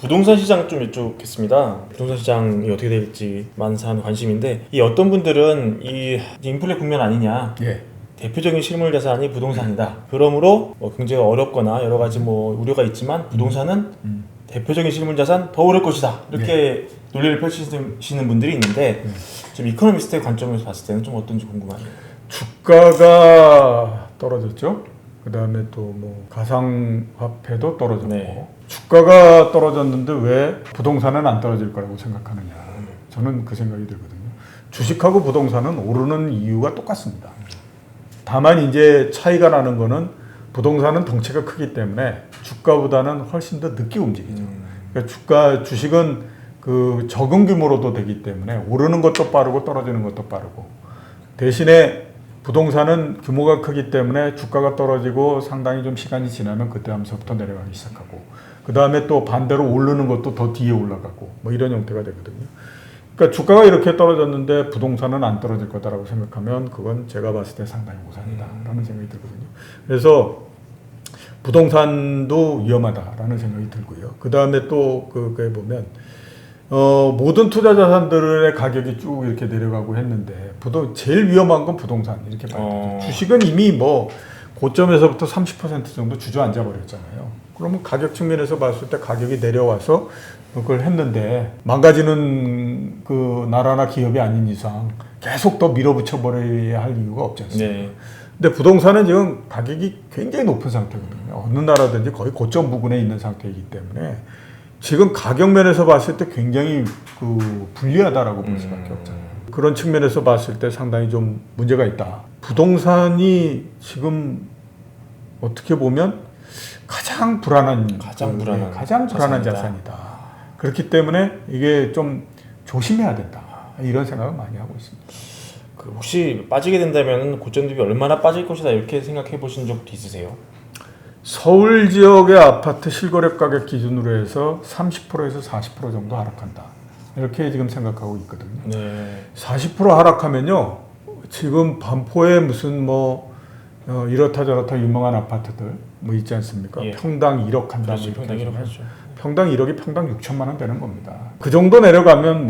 부동산 시장 좀 여쭙겠습니다. 부동산 시장이 어떻게 될지 많은 사람이 관심인데, 이 어떤 분들은 이 인플레 국면 아니냐, 예. 대표적인 실물 자산이 부동산이다. 그러므로 뭐 경제가 어렵거나 여러 가지 뭐 우려가 있지만 부동산은 대표적인 실물 자산 더 오를 것이다. 이렇게 논리를 펼치시는 분들이 있는데, 좀 이코노미스트의 관점에서 봤을 때는 좀 어떤지 궁금하네요. 주가가 떨어졌죠. 그 다음에 또 뭐 가상화폐도 떨어졌고, 네. 주가가 떨어졌는데 왜 부동산은 안 떨어질 거라고 생각하느냐. 저는 그 생각이 들거든요. 주식하고 부동산은 오르는 이유가 똑같습니다. 다만 이제 차이가 나는 거는 부동산은 덩치가 크기 때문에 주가보다는 훨씬 더 늦게 움직이죠. 그러니까 주식은 그 적은 규모로도 되기 때문에 오르는 것도 빠르고 떨어지는 것도 빠르고, 대신에 부동산은 규모가 크기 때문에 주가가 떨어지고 상당히 좀 시간이 지나면 그때 하면서부터 내려가기 시작하고, 그 다음에 또 반대로 오르는 것도 더 뒤에 올라가고 뭐 이런 형태가 되거든요. 그러니까 주가가 이렇게 떨어졌는데 부동산은 안 떨어질 거다라고 생각하면 그건 제가 봤을 때 상당히 오산이다라는 생각이 들거든요. 그래서 부동산도 위험하다라는 생각이 들고요. 그 다음에 또 그게 보면 모든 투자 자산들의 가격이 쭉 이렇게 내려가고 했는데 제일 위험한 건 부동산 이렇게 봐야 되죠. 주식은 이미 뭐 고점에서부터 30% 정도 주저앉아 버렸잖아요. 그러면 가격 측면에서 봤을 때 가격이 내려와서 그걸 했는데 망가지는 그 나라나 기업이 아닌 이상 계속 더 밀어붙여 버려야 할 이유가 없지 않습니까? 네. 근데 부동산은 지금 가격이 굉장히 높은 상태거든요. 어느 나라든지 거의 고점 부근에 있는 상태이기 때문에 지금 가격 면에서 봤을 때 굉장히 불리하다라고 볼 수밖에 없잖아요. 그런 측면에서 봤을 때 상당히 좀 문제가 있다. 부동산이 지금 어떻게 보면 가장 불안한 자산이다. 그렇기 때문에 이게 좀 조심해야 된다. 이런 생각을 많이 하고 있습니다. 혹시 빠지게 된다면 고점 대비 얼마나 빠질 것이다 이렇게 생각해 보신 적도 있으세요? 서울 지역의 아파트 실거래 가격 기준으로 해서 30%에서 40% 정도 하락한다. 이렇게 지금 생각하고 있거든요. 네. 40% 하락하면요, 지금 반포에 무슨 이렇다 저렇다 유명한 아파트들 뭐 있지 않습니까? 예. 평당 1억 한다. 그렇지, 평당 1억 하죠. 평당 1억이 평당 6천만 원 되는 겁니다. 그 정도 내려가면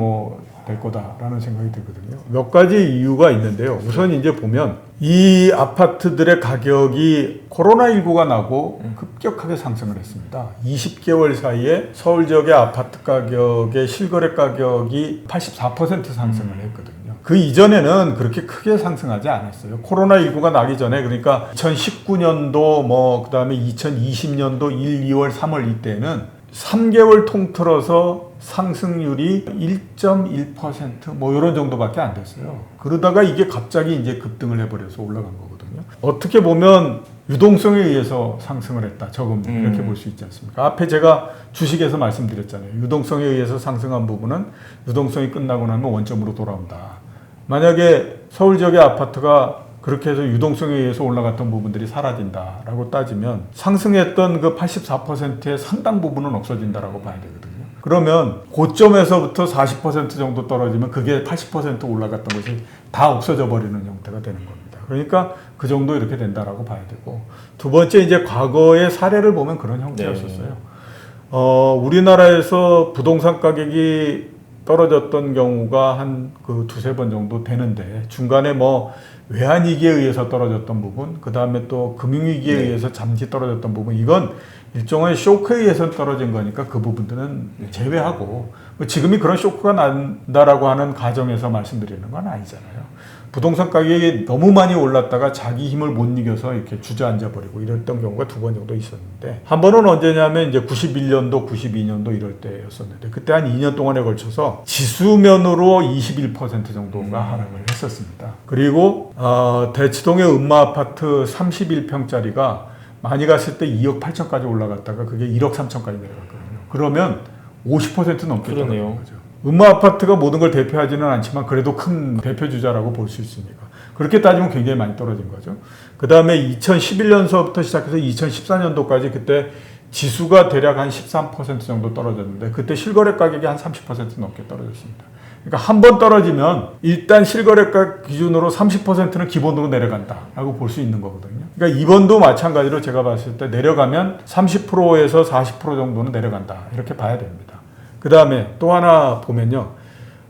될 거다라는 생각이 들거든요. 몇 가지 이유가 있는데요. 우선 이제 보면 이 아파트들의 가격이 코로나19가 나고 급격하게 상승을 했습니다. 20개월 사이에 서울 지역의 아파트 가격의 실거래 가격이 84% 상승을 했거든요. 그 이전에는 그렇게 크게 상승하지 않았어요. 코로나19가 나기 전에, 그러니까 2019년도 그 다음에 2020년도 1, 2월, 3월 이때는 3개월 통틀어서 상승률이 1.1% 이런 정도밖에 안 됐어요. 그러다가 이게 갑자기 이제 급등을 해버려서 올라간 거거든요. 어떻게 보면 유동성에 의해서 상승을 했다. 조금 이렇게 볼 수 있지 않습니까? 앞에 제가 주식에서 말씀드렸잖아요. 유동성에 의해서 상승한 부분은 유동성이 끝나고 나면 원점으로 돌아온다. 만약에 서울 지역의 아파트가 그렇게 해서 유동성에 의해서 올라갔던 부분들이 사라진다라고 따지면 상승했던 그 84%의 상당 부분은 없어진다라고 봐야 되거든요. 그러면 고점에서부터 40% 정도 떨어지면 그게 80% 올라갔던 것이 다 없어져 버리는 형태가 되는 겁니다. 그러니까 그 정도 이렇게 된다라고 봐야 되고, 두 번째 이제 과거의 사례를 보면 그런 형태였었어요. 우리나라에서 부동산 가격이 떨어졌던 경우가 한 두세 번 정도 되는데, 중간에 외환위기에 의해서 떨어졌던 부분, 그 다음에 또 금융위기에 의해서 잠시 떨어졌던 부분, 이건 일종의 쇼크에 의해서 떨어진 거니까 그 부분들은 제외하고, 지금이 그런 쇼크가 난다라고 하는 가정에서 말씀드리는 건 아니잖아요. 부동산 가격이 너무 많이 올랐다가 자기 힘을 못 이겨서 이렇게 주저앉아 버리고 이랬던 경우가 두 번 정도 있었는데, 한 번은 언제냐면 이제 91년도, 92년도 이럴 때였었는데, 그때 한 2년 동안에 걸쳐서 지수면으로 21% 정도가 하락을 했었습니다. 그리고 대치동의 음마아파트 31평짜리가 많이 갔을 때 2억 8천까지 올라갔다가 그게 1억 3천까지 내려갔거든요. 그러면 50% 넘게 떨어진 거죠. 음마아파트가 모든 걸 대표하지는 않지만 그래도 큰 대표주자라고 볼 수 있으니까. 그렇게 따지면 굉장히 많이 떨어진 거죠. 그 다음에 2011년서부터 시작해서 2014년도까지 그때 지수가 대략 한 13% 정도 떨어졌는데, 그때 실거래 가격이 한 30% 넘게 떨어졌습니다. 그러니까 한 번 떨어지면 일단 실거래가 기준으로 30%는 기본으로 내려간다라고 볼 수 있는 거거든요. 그러니까 이번도 마찬가지로 제가 봤을 때 내려가면 30%에서 40% 정도는 내려간다 이렇게 봐야 됩니다. 그 다음에 또 하나 보면요.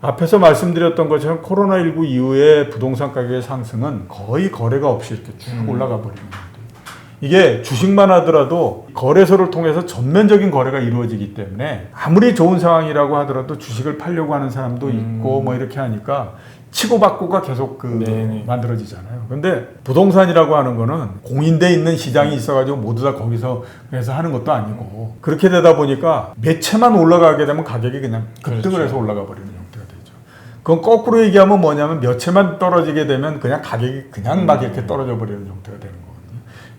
앞에서 말씀드렸던 것처럼 코로나19 이후에 부동산 가격의 상승은 거의 거래가 없이 이렇게 쭉 올라가 버리는 거예요. 이게 주식만 하더라도 거래소를 통해서 전면적인 거래가 이루어지기 때문에 아무리 좋은 상황이라고 하더라도 주식을 팔려고 하는 사람도 있고 뭐 이렇게 하니까 치고받고가 계속 만들어지잖아요. 근데 부동산이라고 하는 거는 공인돼 있는 시장이 있어가지고 모두 다 거기서 해서 하는 것도 아니고 그렇게 되다 보니까 매체만 올라가게 되면 가격이 그냥 급등을 해서 올라가 버리는 형태가 되죠. 그건 거꾸로 얘기하면 뭐냐면 몇 채만 떨어지게 되면 그냥 가격이 그냥 막 이렇게 떨어져 버리는 형태가 되는 거거든요.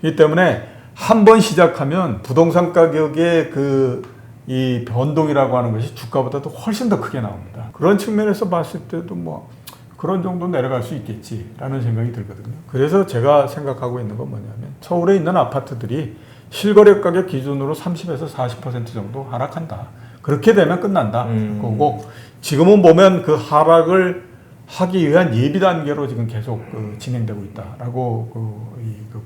이 때문에 한 번 시작하면 부동산 가격의 이 변동이라고 하는 것이 주가보다도 훨씬 더 크게 나옵니다. 그런 측면에서 봤을 때도 뭐 그런 정도 내려갈 수 있겠지라는 생각이 들거든요. 그래서 제가 생각하고 있는 건 뭐냐면 서울에 있는 아파트들이 실거래 가격 기준으로 30에서 40% 정도 하락한다. 그렇게 되면 끝난다. 그거고 지금은 보면 그 하락을 하기 위한 예비 단계로 지금 계속 진행되고 있다라고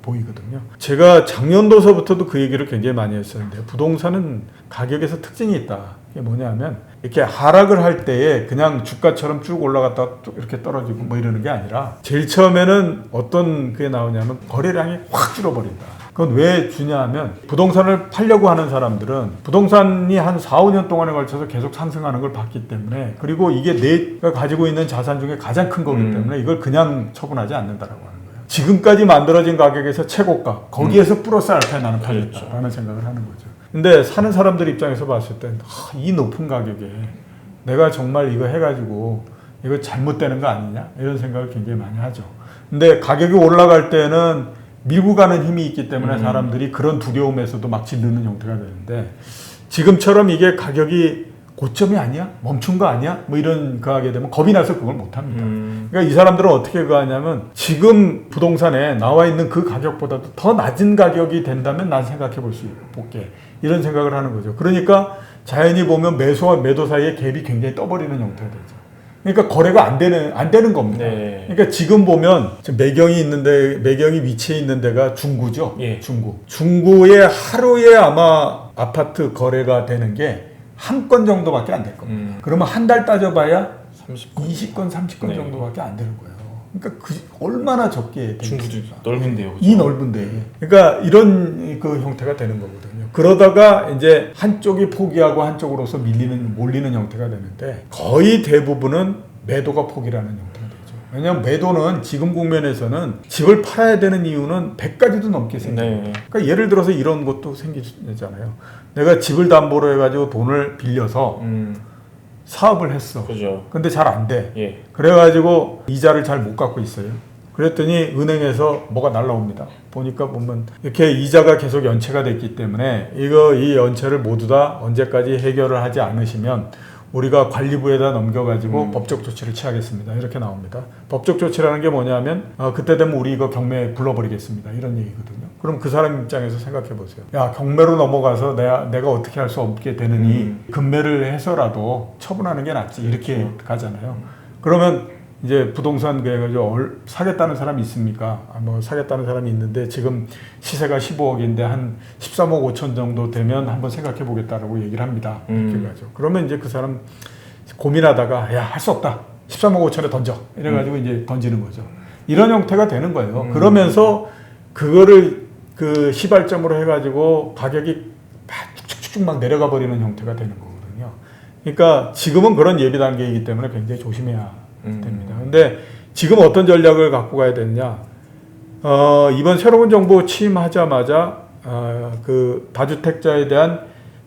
보이거든요. 제가 작년도서부터도 그 얘기를 굉장히 많이 했었는데 부동산은 가격에서 특징이 있다. 이게 뭐냐면 이렇게 하락을 할 때에 그냥 주가처럼 쭉 올라갔다 이렇게 떨어지고 뭐 이러는 게 아니라 제일 처음에는 어떤 그게 나오냐면 거래량이 확 줄어버린다. 그건 왜 주냐면 부동산을 팔려고 하는 사람들은 부동산이 한 4, 5년 동안에 걸쳐서 계속 상승하는 걸 봤기 때문에 그리고 이게 내가 가지고 있는 자산 중에 가장 큰 거기 때문에 이걸 그냥 처분하지 않는다라고 하는 거예요. 지금까지 만들어진 가격에서 최고가 거기에서 플러스 알파에 나는 팔렸다라는 생각을 하는 거죠. 근데 사는 사람들 입장에서 봤을 때 이 높은 가격에 내가 정말 이거 해가지고 이거 잘못되는 거 아니냐 이런 생각을 굉장히 많이 하죠. 근데 가격이 올라갈 때는 밀고 가는 힘이 있기 때문에 사람들이 그런 두려움에서도 막 지르는 형태가 되는데 지금처럼 이게 가격이 고점이 아니야? 멈춘 거 아니야? 뭐 이런 거 하게 되면 겁이 나서 그걸 못 합니다. 그러니까 이 사람들은 어떻게 하냐면 지금 부동산에 나와 있는 그 가격보다도 더 낮은 가격이 된다면 난 생각해 볼게. 이런 생각을 하는 거죠. 그러니까 자연히 보면 매수와 매도 사이에 갭이 굉장히 떠버리는 형태가 되죠. 그러니까 거래가 안 되는 겁니다. 네. 그러니까 지금 보면 지금 매경이 위치해 있는 데가 중구죠. 예. 중구에 하루에 아마 아파트 거래가 되는 게 한 건 정도밖에 안 될 겁니다. 그러면 한 달 따져봐야 20건, 30건 정도밖에 안 되는 거예요. 그러니까 얼마나 적게 중구도 넓은데요. 그죠? 이 넓은데. 그러니까 이런 그 형태가 되는 거거든요. 그러다가 이제 한쪽이 포기하고 한쪽으로서 몰리는 형태가 되는데 거의 대부분은 매도가 포기라는 형태가 되죠. 왜냐하면 매도는 지금 국면에서는 집을 팔아야 되는 이유는 100가지도 넘게 생겨요. 네. 그러니까 예를 들어서 이런 것도 생기잖아요. 내가 집을 담보로 해가지고 돈을 빌려서 사업을 했어. 그죠. 근데 잘 안 돼. 예. 그래가지고 이자를 잘 못 갚고 있어요. 그랬더니 은행에서 뭐가 날라옵니다. 보면 이렇게 이자가 계속 연체가 됐기 때문에 이 연체를 모두 다 언제까지 해결을 하지 않으시면 우리가 관리부에다 넘겨가지고 법적 조치를 취하겠습니다. 이렇게 나옵니다. 법적 조치라는 게 뭐냐면 그때 되면 우리 이거 경매 불러버리겠습니다. 이런 얘기거든요. 그럼 그 사람 입장에서 생각해 보세요. 야, 경매로 넘어가서 내가 어떻게 할 수 없게 되느니 금매를 해서라도 처분하는 게 낫지. 이렇게 가잖아요. 그러면 이제 부동산 그래가지고 사겠다는 사람이 있습니까? 뭐 사겠다는 사람이 있는데 지금 시세가 15억인데 한 13억 5천 정도 되면 한번 생각해 보겠다라고 얘기를 합니다. 이렇게 가죠. 그러면 이제 그 사람 고민하다가 야, 할 수 없다. 13억 5천에 던져. 이래가지고 이제 던지는 거죠. 이런 형태가 되는 거예요. 그러면서 그거를 그 시발점으로 해가지고 가격이 쭉쭉쭉 막 내려가 버리는 형태가 되는 거거든요. 그러니까 지금은 그런 예비 단계이기 때문에 굉장히 조심해야 됩니다. 근데 지금 어떤 전략을 갖고 가야 되느냐? 이번 새로운 정부 취임하자마자 그 다주택자에 대한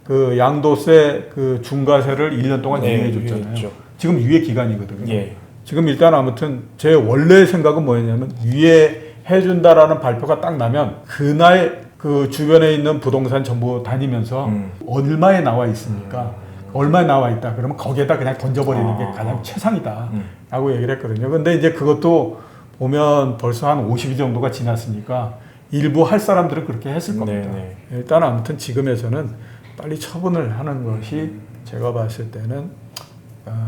그 양도세 그 중과세를 1년 동안 유예해 줬잖아요. 지금 유예 기간이거든요. 예. 지금 일단 아무튼 제 원래 생각은 뭐였냐면 유예해 준다라는 발표가 딱 나면 그날 그 주변에 있는 부동산 전부 다니면서 얼마에 나와 있습니까? 얼마에 나와 있다. 그러면 거기에다 그냥 던져버리는 게 가장 최상이다. 라고 얘기를 했거든요. 근데 이제 그것도 보면 벌써 한 50일 정도가 지났으니까 일부 할 사람들은 그렇게 했을 겁니다. 네네. 일단 아무튼 지금에서는 빨리 처분을 하는 것이 제가 봤을 때는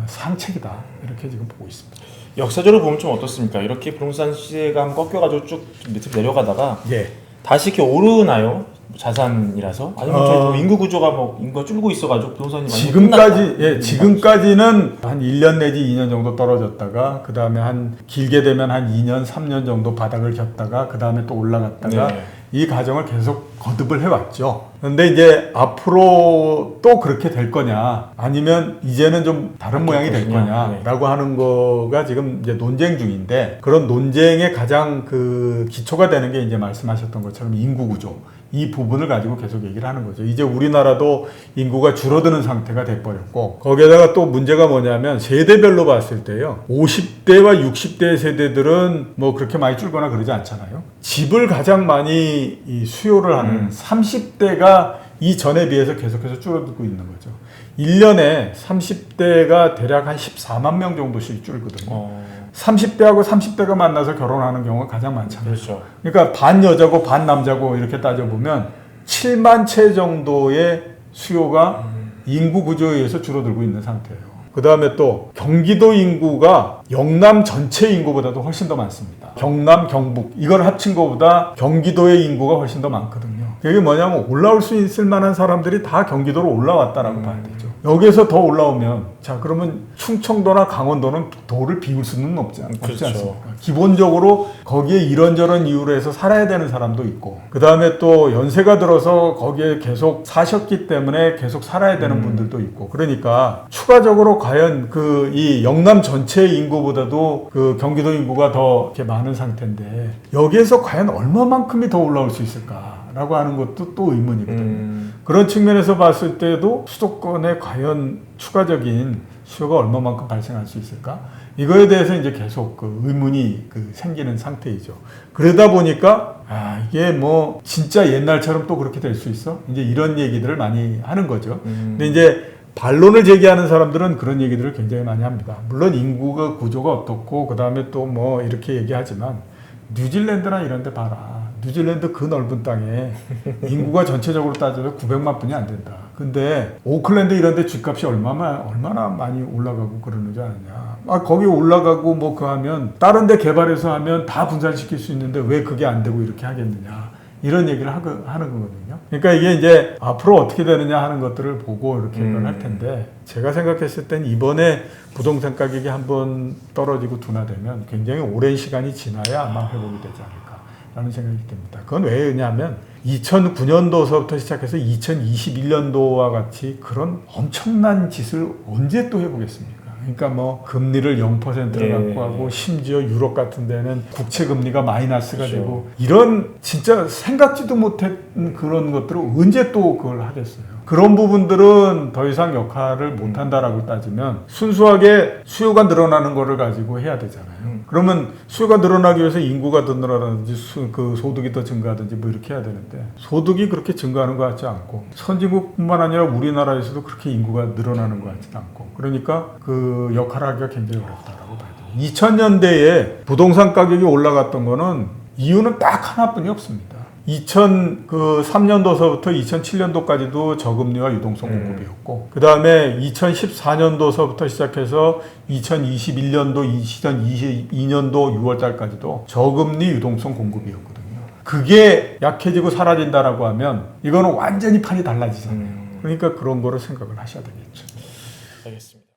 상책이다 이렇게 지금 보고 있습니다. 역사적으로 보면 좀 어떻습니까? 이렇게 부동산 시세가 한번 꺾여가지고 쭉 밑으로 내려가다가 예. 다시 이렇게 오르나요? 자산이라서 아니면 저희 인구 구조가 뭐 인구가 줄고 있어가지고 부동산이 많이 지금까지 지금까지는 한 1년 내지 2년 정도 떨어졌다가 그 다음에 한 길게 되면 한 2년 3년 정도 바닥을 겼다가 그 다음에 또 올라갔다가 네. 이 과정을 계속 거듭을 해왔죠. 그런데 이제 앞으로 또 그렇게 될 거냐 아니면 이제는 좀 다른 모양이 될 거냐라고 하는 거가 지금 이제 논쟁 중인데 그런 논쟁의 가장 그 기초가 되는 게 이제 말씀하셨던 것처럼 인구 구조 이 부분을 가지고 계속 얘기를 하는 거죠. 이제 우리나라도 인구가 줄어드는 상태가 돼버렸고 거기에다가 또 문제가 뭐냐면 세대별로 봤을 때요. 50대와 60대 세대들은 뭐 그렇게 많이 줄거나 그러지 않잖아요. 집을 가장 많이 이 수요를 하는 30대가 이전에 비해서 계속해서 줄어들고 있는 거죠. 1년에 30대가 대략 한 14만 명 정도씩 줄거든요. 30대하고 30대가 만나서 결혼하는 경우가 가장 많잖아요. 그렇죠. 그러니까 반 여자고 반 남자고 이렇게 따져보면 7만 채 정도의 수요가 인구 구조에 의해서 줄어들고 있는 상태예요. 그 다음에 또 경기도 인구가 영남 전체 인구보다도 훨씬 더 많습니다. 경남, 경북 이걸 합친 것보다 경기도의 인구가 훨씬 더 많거든요. 이게 뭐냐면 올라올 수 있을 만한 사람들이 다 경기도로 올라왔다라고 봐야 되죠. 여기에서 더 올라오면 자 그러면 충청도나 강원도는 도를 비울 수는 없지 그렇죠. 않습니까? 기본적으로 거기에 이런저런 이유로 해서 살아야 되는 사람도 있고 그 다음에 또 연세가 들어서 거기에 계속 사셨기 때문에 계속 살아야 되는 분들도 있고 그러니까 추가적으로 과연 그 이 영남 전체 인구보다도 그 경기도 인구가 더 이렇게 많은 상태인데 여기에서 과연 얼마만큼이 더 올라올 수 있을까? 라고 하는 것도 또 의문이거든요. 그런 측면에서 봤을 때도 수도권에 과연 추가적인 수요가 얼마만큼 발생할 수 있을까? 이거에 대해서 이제 계속 그 의문이 생기는 상태이죠. 그러다 보니까 이게 뭐 진짜 옛날처럼 또 그렇게 될 수 있어? 이제 이런 얘기들을 많이 하는 거죠. 근데 이제 반론을 제기하는 사람들은 그런 얘기들을 굉장히 많이 합니다. 물론 인구가 구조가 어떻고 그 다음에 또 뭐 이렇게 얘기하지만 뉴질랜드나 이런 데 봐라. 뉴질랜드 그 넓은 땅에 인구가 전체적으로 따져도 900만 분이 안 된다. 근데 오클랜드 이런 데 집값이 얼마나 많이 올라가고 그러는 줄 아느냐. 거기 올라가고 뭐 그 하면 다른 데 개발해서 하면 다 분산시킬 수 있는데 왜 그게 안 되고 이렇게 하겠느냐. 이런 얘기를 하는 거거든요. 그러니까 이게 이제 앞으로 어떻게 되느냐 하는 것들을 보고 이렇게 이걸 할 텐데 제가 생각했을 땐 이번에 부동산 가격이 한번 떨어지고 둔화되면 굉장히 오랜 시간이 지나야 아마 회복이 되지 않을까라는 생각이 듭니다. 그건 왜냐하면 2009년도서부터 시작해서 2021년도와 같이 그런 엄청난 짓을 언제 또 해보겠습니까? 그러니까 뭐 금리를 0%를 갖고 하고 심지어 유럽 같은 데는 국채 금리가 마이너스가 그렇죠. 되고 이런 진짜 생각지도 못했던 그런 것들을 언제 또 그걸 하겠어요. 그런 부분들은 더 이상 역할을 못한다라고 따지면 순수하게 수요가 늘어나는 거를 가지고 해야 되잖아요. 그러면 수요가 늘어나기 위해서 인구가 더 늘어나든지 그 소득이 더 증가하든지 뭐 이렇게 해야 되는데 소득이 그렇게 증가하는 것 같지 않고 선진국뿐만 아니라 우리나라에서도 그렇게 인구가 늘어나는 것 같지는 않고 그러니까 그 역할을 하기가 굉장히 어렵다라고 봐야 돼요. 2000년대에 부동산 가격이 올라갔던 거는 이유는 딱 하나뿐이 없습니다. 2003년도서부터 2007년도까지도 저금리와 유동성 공급이었고 그 다음에 2014년도서부터 시작해서 2021년도, 2022년도 6월달까지도 저금리 유동성 공급이었거든요. 그게 약해지고 사라진다라고 하면 이거는 완전히 판이 달라지잖아요. 그러니까 그런 거를 생각을 하셔야 되겠죠. 알겠습니다.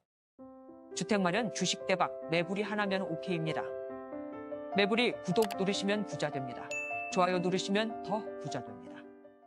주택 마련 주식 대박 매불이 하나면 오케이입니다. 매불이 구독 누르시면 부자 됩니다. 좋아요 누르시면 더 부자 됩니다.